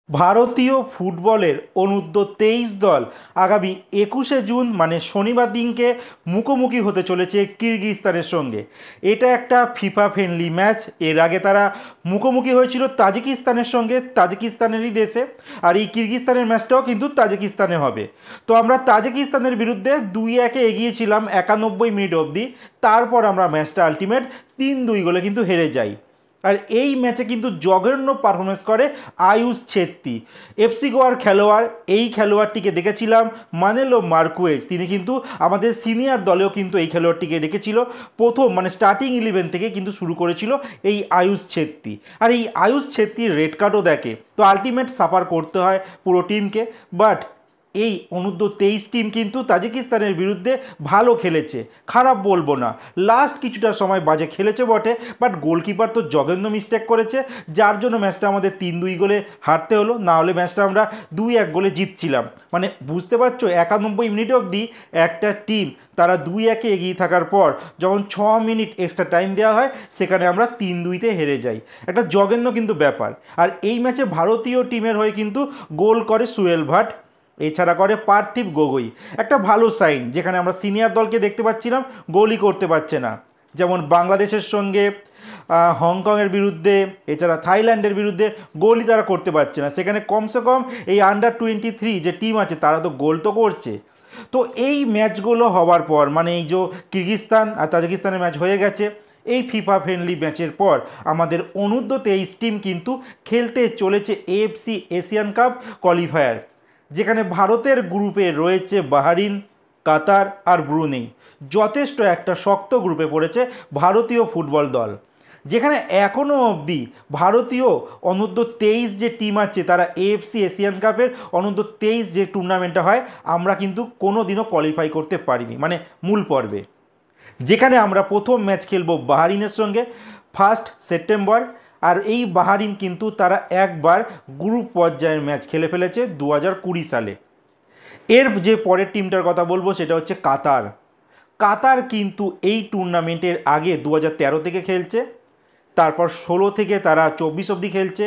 ভারতীয় ফুটবলের অনূর্ধ্ব-23 দল আগামী 21শে জুন মানে শনিবার দিনকে মুখোমুখি হতে চলেছে কিরগিজস্তানের সঙ্গে। এটা একটা ফিফা ফ্রেন্ডলি ম্যাচ। এর আগে তারা মুখোমুখি হয়েছিল তাজিকিস্তানের সঙ্গে, তাজিকিস্তানেরই দেশে। আর এই কিরগিজস্তানের ম্যাচটাও কিন্তু তাজিকিস্তানে হবে। তো আমরা তাজিকিস্তানের বিরুদ্ধে 2-1 এগিয়েছিলাম 91 মিনিট অবধি। তারপর আমরা ম্যাচটা আলটিমেট 3-2 গোলে কিন্তু হেরে যাই। আর এই ম্যাচে কিন্তু জঘন্য পারফরমেন্স করে আয়ুষ ছেত্রী, এফসি গোয়ার খেলোয়াড়। এই খেলোয়াড়টিকে দেখেছিলাম মানেলো মার্কুয়েজ, তিনি কিন্তু আমাদের সিনিয়র দলেও কিন্তু এই খেলোয়াড়টিকে রেখেছিল। প্রথম মানে স্টার্টিং 11 থেকে কিন্তু শুরু করেছিল এই আয়ুষ ছেত্রী। আর এই আয়ুষ ছেত্রীর রেড কার্ডও দেখে, তো আলটিমেট সাফার করতে হয় পুরো টিমকে। বাট এই অনূর্ধ্ব-23 টিম কিন্তু তাজিকিস্তানের বিরুদ্ধে ভালো খেলেছে, খারাপ বলবো না। লাস্ট কিছুটা সময় বাজে খেলেছে বটে, বাট গোলকিপার তো জঘন্য মিস্টেক করেছে, যার জন্য ম্যাচটা আমাদের 3-2 গোলে হারতে হলো। না হলে ম্যাচটা আমরা 2-1 গোলে জিতছিলাম। মানে বুঝতে পারছো, 91 মিনিট অবধি একটা টিম তারা 2-1 এগিয়ে থাকার পর যখন 6 মিনিট এক্সট্রা টাইম দেওয়া হয়, সেখানে আমরা 3-2-তে হেরে যাই। একটা জঘন্য কিন্তু ব্যাপার। আর এই ম্যাচে ভারতীয় টিমের হয়ে কিন্তু গোল করে সুয়েল ভাট, এছাড়া করে পার্থিব গগৈ। একটা ভালো সাইন, যেখানে আমরা সিনিয়র দলকে দেখতে পাচ্ছিলাম গোলই করতে পারছে না। যেমন বাংলাদেশের সঙ্গে, হংকংয়ের বিরুদ্ধে, এছাড়া থাইল্যান্ডের বিরুদ্ধে গোলই তারা করতে পারছে না। সেখানে কমসে কম এই আন্ডার-23 যে টিম আছে তারা তো গোল তো করছে। তো এই ম্যাচগুলো হওয়ার পর মানে এই যে কিরগিজস্তান আর তাজিকিস্তানের ম্যাচ হয়ে গেছে, এই ফিফা ফ্রেন্ডলি ম্যাচের পর আমাদের অনূর্ধ্ব-23 টিম কিন্তু খেলতে চলেছে এএফসি এশিয়ান কাপ কোয়ালিফায়ার, যেখানে ভারতের গ্রুপে রয়েছে বাহরিন, কাতার আর ব্রুনেই। যথেষ্ট একটা শক্ত গ্রুপে পড়েছে ভারতীয় ফুটবল দল, যেখানে এখনও অবধি ভারতীয় অনূর্ধ্ব-23 যে টিম আছে তারা এএফসি এশিয়ান কাপের অনূর্ধ্ব-23 যে টুর্নামেন্টটা হয় আমরা কিন্তু কোনো দিনও কোয়ালিফাই করতে পারিনি, মানে মূল পর্বে। যেখানে আমরা প্রথম ম্যাচ খেলবো বাহরিনের সঙ্গে 1 সেপ্টেম্বর। আর এই বাহরিন কিন্তু তারা একবার গ্রুপ পর্যায়ের ম্যাচ খেলে ফেলেছে 2020 সালে। এর যে পরের টিমটার কথা বলবো সেটা হচ্ছে কাতার। কাতার কিন্তু এই টুর্নামেন্টের আগে 2013 থেকে খেলছে, তারপর 16 থেকে তারা 24 অবধি খেলছে।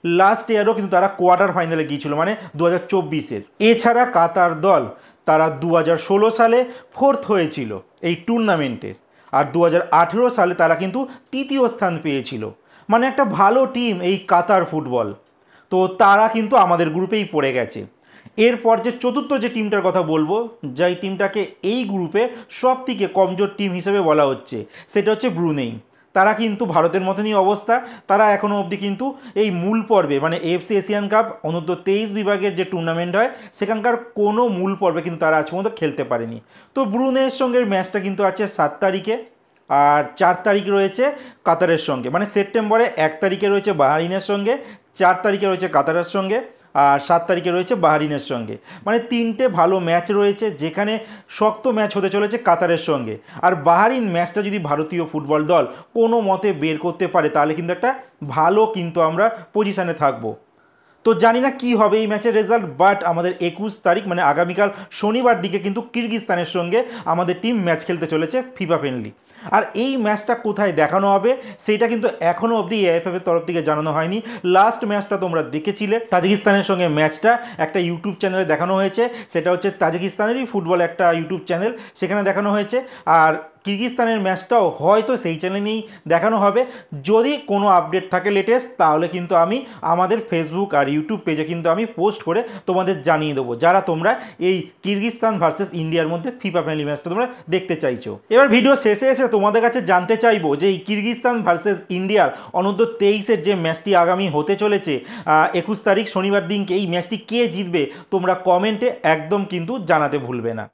লাস্ট ইয়ারও কিন্তু তারা কোয়ার্টার ফাইনালে গিয়েছিল, মানে 2024-এর। এছাড়া কাতার দল তারা 2016 সালে 4th হয়েছিল এই টুর্নামেন্টের, আর 2018 সালে তারা কিন্তু 3য় স্থান পেয়েছিল। মানে একটা ভালো টিম এই কাতার ফুটবল। তো তারা কিন্তু আমাদের গ্রুপেই পড়ে গেছে। এরপর যে চতুর্থ যে টিমটার কথা বলবো, যেই টিমটাকে এই গ্রুপে সব থেকে কমজোর টিম হিসেবে বলা হচ্ছে, সেটা হচ্ছে ব্রুনেই। তারা কিন্তু ভারতের মতনই অবস্থা, তারা এখনও অবধি কিন্তু এই মূল পর্বে মানে এএফসি এশিয়ান কাপ অনূর্ধ্ব-23 বিভাগের যে টুর্নামেন্ট হয় সেখানকার কোনো মূল পর্বে কিন্তু তারা আজ পর্যন্ত খেলতে পারেনি। তো ব্রুনেইয়ের সঙ্গে ম্যাচটা কিন্তু আছে 7 তারিখে, আর 4 তারিখ রয়েছে কাতারের সঙ্গে। মানে সেপ্টেম্বরে 1 তারিখে রয়েছে বাহরিনের সঙ্গে, 4 তারিখে রয়েছে কাতারের সঙ্গে, আর 7 তারিখে রয়েছে বাহরিনের সঙ্গে। মানে 3টে ভালো ম্যাচ রয়েছে, যেখানে শক্ত ম্যাচ হতে চলেছে কাতারের সঙ্গে। আর বাহরিন ম্যাচটা যদি ভারতীয় ফুটবল দল কোনো মতে বের করতে পারে, তাহলে কিন্তু একটা ভালো কিন্তু আমরা পজিশানে থাকবো। তো জানি না কী হবে এই ম্যাচের রেজাল্ট, বাট আমাদের 21 তারিখ মানে আগামীকাল শনিবার দিকে কিন্তু কিরগিজস্তানের সঙ্গে আমাদের টিম ম্যাচ খেলতে চলেছে ফিফা ফ্রেন্ডলি। আর এই ম্যাচটা কোথায় দেখানো হবে সেইটা কিন্তু এখনও অবধি এআইএফএফের তরফ থেকে জানানো হয়নি। লাস্ট ম্যাচটা তোমরা দেখেছিলে তাজিকিস্তানের সঙ্গে, ম্যাচটা একটা ইউটিউব চ্যানেলে দেখানো হয়েছে, সেটা হচ্ছে তাজিকিস্তানেরই ফুটবল একটা ইউটিউব চ্যানেল, সেখানে দেখানো হয়েছে। আর কিরগিজস্তানের ম্যাচটাও হয়তো সেই চ্যানেলেই দেখানো হবে। যদি কোনো আপডেট থাকে লেটেস্ট, তাহলে কিন্তু আমি আমাদের ফেসবুক আর ইউটিউব পেজে কিন্তু আমি পোস্ট করে তোমাদের জানিয়ে দেবো, যারা তোমরা এই কিরগিজস্তান ভার্সেস ইন্ডিয়ার মধ্যে ফিফা ফ্রেন্ডলি ম্যাচটা তোমরা দেখতে চাইছো। এবার ভিডিও শেষে এসে তোমাদের কাছে জানতে চাইবো যে এই কিরগিজস্তান ভার্সেস ইন্ডিয়ার অনূর্ধ্ব-23-এর যে ম্যাচটি আগামী হতে চলেছে 21 তারিখ শনিবার দিনকে, এই ম্যাচটি কে জিতবে তোমরা কমেন্টে একদম কিন্তু জানাতে ভুলবে না।